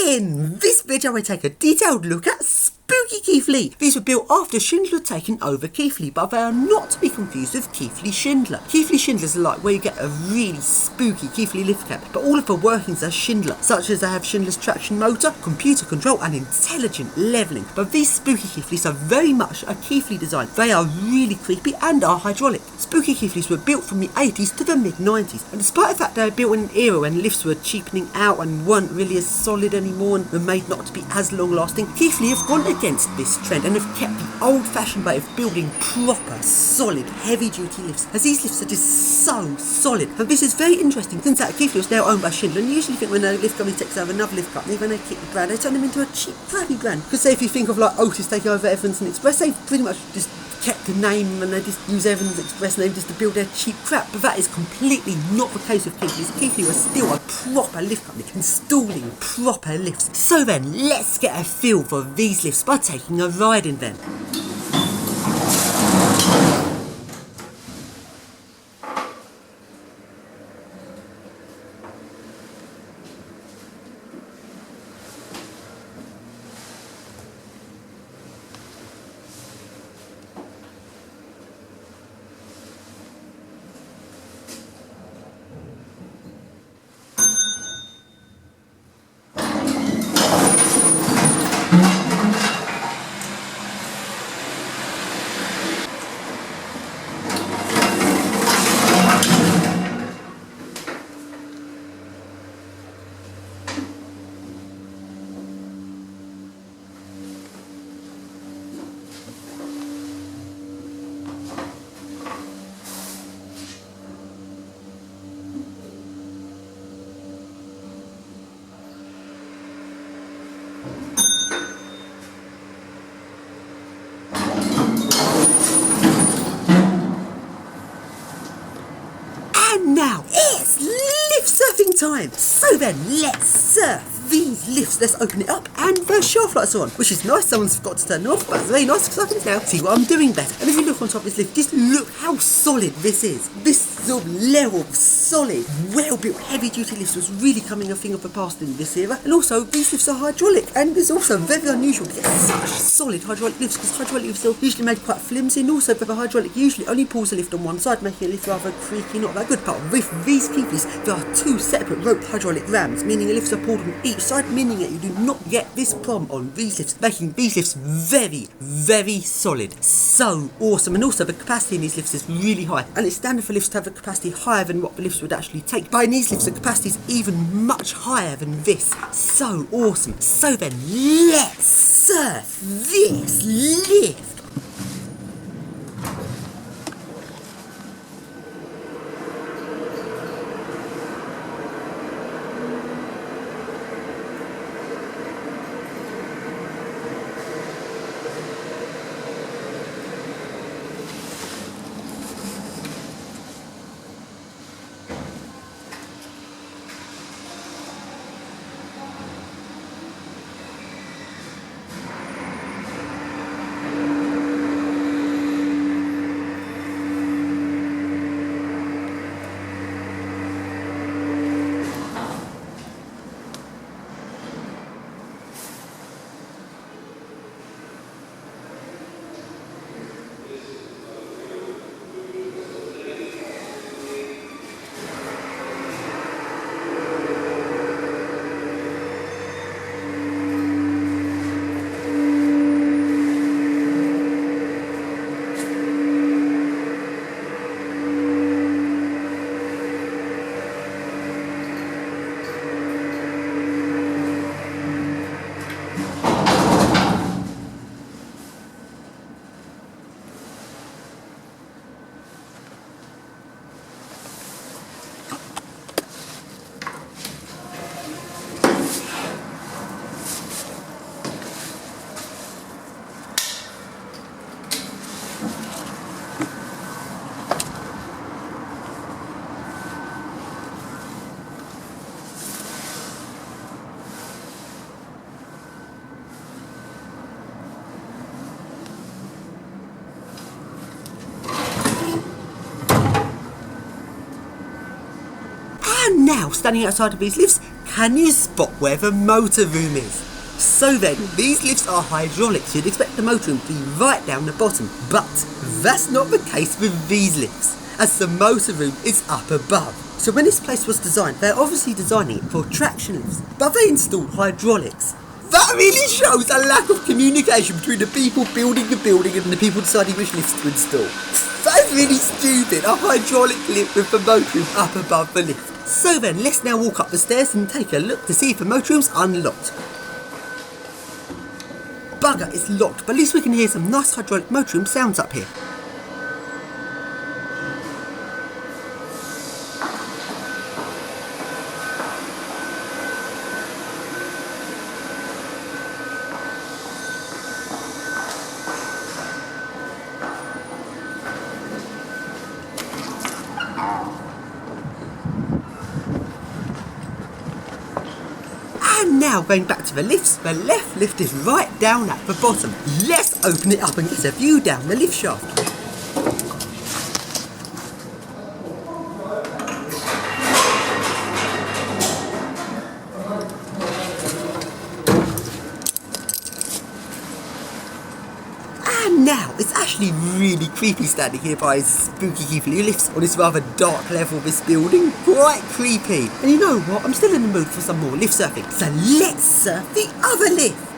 In this video I take a detailed look at spooky Keighley. These were built after Schindler had taken over Keighley, but they are not to be confused with Keighley Schindler. Keighley Schindler's are like where you get a really spooky Keighley lift cab, but all of the workings are Schindler, such as they have Schindler's traction motor, computer control and intelligent levelling. But these spooky Keighley's are very much a Keighley design. They are really creepy and are hydraulic. Spooky Keighley's were built from the 80s to the mid-90s, and despite the fact they were built in an era when lifts were cheapening out and weren't really as solid anymore and were made not to be as long-lasting, Keighley have gone against this trend and have kept the old-fashioned way of building proper, solid, heavy-duty lifts, as these lifts are just so solid. And this is very interesting since that Keighley was now owned by Schindler, and you usually think when a lift company takes over another lift company, when they keep the brand, they turn them into a cheap, crappy brand. Because say if you think of like Otis taking over Evans and Express, they've pretty much just kept the name and they just use Evans Express name just to build their cheap crap, but that is completely not the case with Keighley's. Keighley was still a proper lift company, installing proper lifts. So then, let's get a feel for these lifts by taking a ride in them. Now, it's lift surfing time! So then, let's surf these lifts. Let's open it up, and the shaft lights are on, which is nice. Someone's forgot to turn them off, but it's very nice because I can now see what I'm doing better. And if you look on top of this lift, just look how solid this is. This sort of level, solid, well-built, heavy-duty lifts was really coming a thing of the past in this era. And also, these lifts are hydraulic, and it's also very unusual to get such solid hydraulic lifts, because hydraulic lifts are usually made quite flimsy, and also the hydraulic usually only pulls the lift on one side, making a lift rather creaky, not that good. But with these Keighley's, there are two separate rope hydraulic rams, meaning the lifts are pulled on each side, meaning that you do not get this problem on these lifts, making these lifts very, very solid. So awesome. And also the capacity in these lifts is really high, and it's standard for lifts to have a capacity higher than what the lifts would actually take. But in these lifts the capacity is even much higher than this. So awesome. So then, let's surf this lift. And now, standing outside of these lifts, Can you spot where the motor room is? So then, these lifts are hydraulic, so you'd expect the motor room to be right down the bottom. But that's not the case with these lifts, as the motor room is up above. So when this place was designed, they're obviously designing it for traction lifts, but they installed hydraulics. That really shows a lack of communication between the people building the building and the people deciding which lifts to install. That's really stupid, a hydraulic lift with the motor room up above the lift. So then, let's now walk up the stairs and take a look to see if the motor room's unlocked. Bugger, it's locked, but at least we can hear some nice hydraulic motor room sounds up here. And now going back to the lifts, the left lift is right down at the bottom. Let's open it up and get a view down the lift shaft. And now, it's actually really creepy standing here by spooky Keighley lifts on this rather dark level of this building. Quite creepy. And you know what? I'm still in the mood for some more lift surfing. So let's surf the other lift.